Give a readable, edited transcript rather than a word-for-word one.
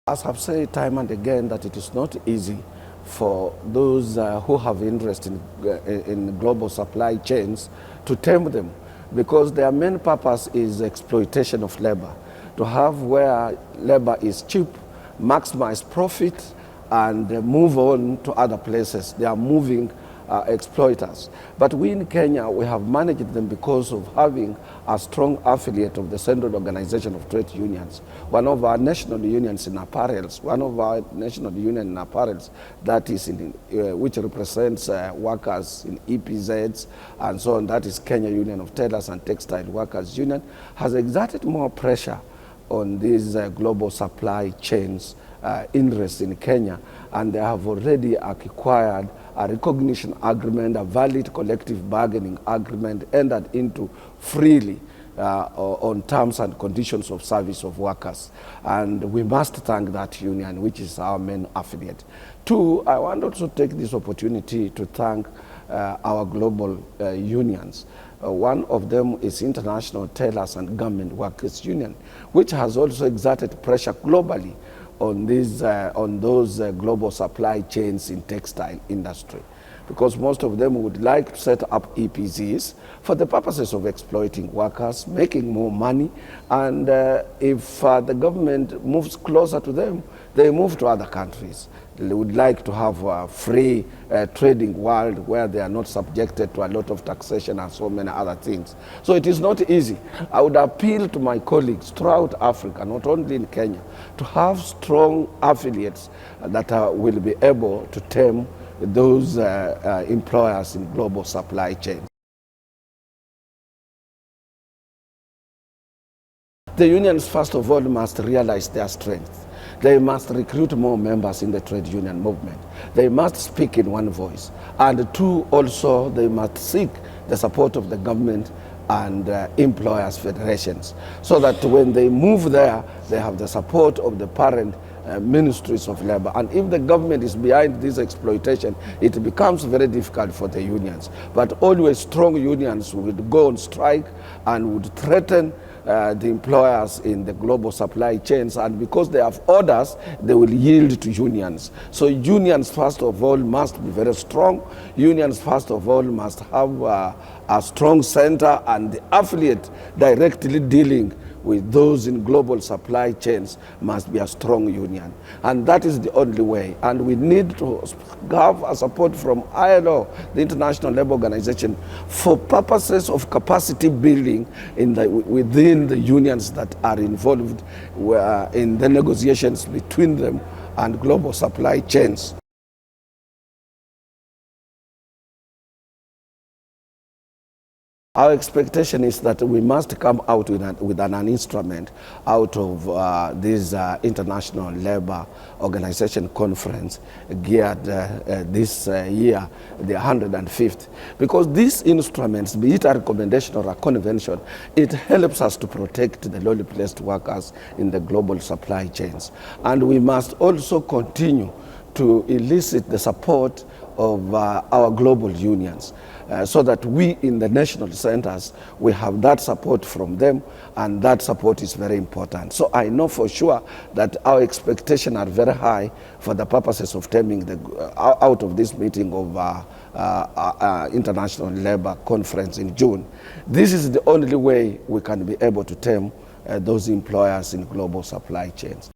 As I've said time and again that it is not easy for those who have interest in global supply chains to tame them, because their main purpose is exploitation of labor, to have where labor is cheap, maximize profit, and move on to other places. They are moving exploiters. But we in Kenya, we have managed them because of having a strong affiliate of the Central Organization of Trade Unions, one of our national unions in apparels, that is which represents workers in EPZs and so on, that is Kenya Union of Tailors and Textile Workers Union, has exerted more pressure on these global supply chains interest in Kenya, and they have already acquired a recognition agreement, a valid collective bargaining agreement entered into freely on terms and conditions of service of workers. And we must thank that union, which is our main affiliate. Two, I want also to take this opportunity to thank our global unions. One of them is International Tailors and Garment Workers Union, which has also exerted pressure globally on those global supply chains in textile industry, because most of them would like to set up EPZs for the purposes of exploiting workers, making more money, and if the government moves closer to them, they move to other countries. They would like to have a free trading world where they are not subjected to a lot of taxation and so many other things. So it is not easy. I would appeal to my colleagues throughout Africa, not only in Kenya, to have strong affiliates that will be able to tame those employers in global supply chains. The unions, first of all, must realize their strength. They must recruit more members in the trade union movement. They must speak in one voice. And two, also, they must seek the support of the government and employers' federations, so that when they move there, they have the support of the parent ministries of labor. And if the government is behind this exploitation, it becomes very difficult for the unions. But always strong unions would go on strike and would threaten the employers in the global supply chains, and because they have orders, they will yield to unions. So unions, first of all, must be very strong. Unions, first of all, must have a strong center, and the affiliate directly dealing with those in global supply chains must be a strong union. And that is the only way. And we need to have a support from ILO, the International Labour Organization, for purposes of capacity building within the unions that are involved in the negotiations between them and global supply chains. Our expectation is that we must come out with an instrument out of this International Labour Organization conference geared this year, the 105th. Because these instruments, be it a recommendation or a convention, it helps us to protect the lowly placed workers in the global supply chains. And we must also continue to elicit the support of our global unions, so that we in the national centers, we have that support from them, and that support is very important. So I know for sure that our expectations are very high for the purposes of taming out of this meeting of International Labour Conference in June. This is the only way we can be able to tame those employers in global supply chains.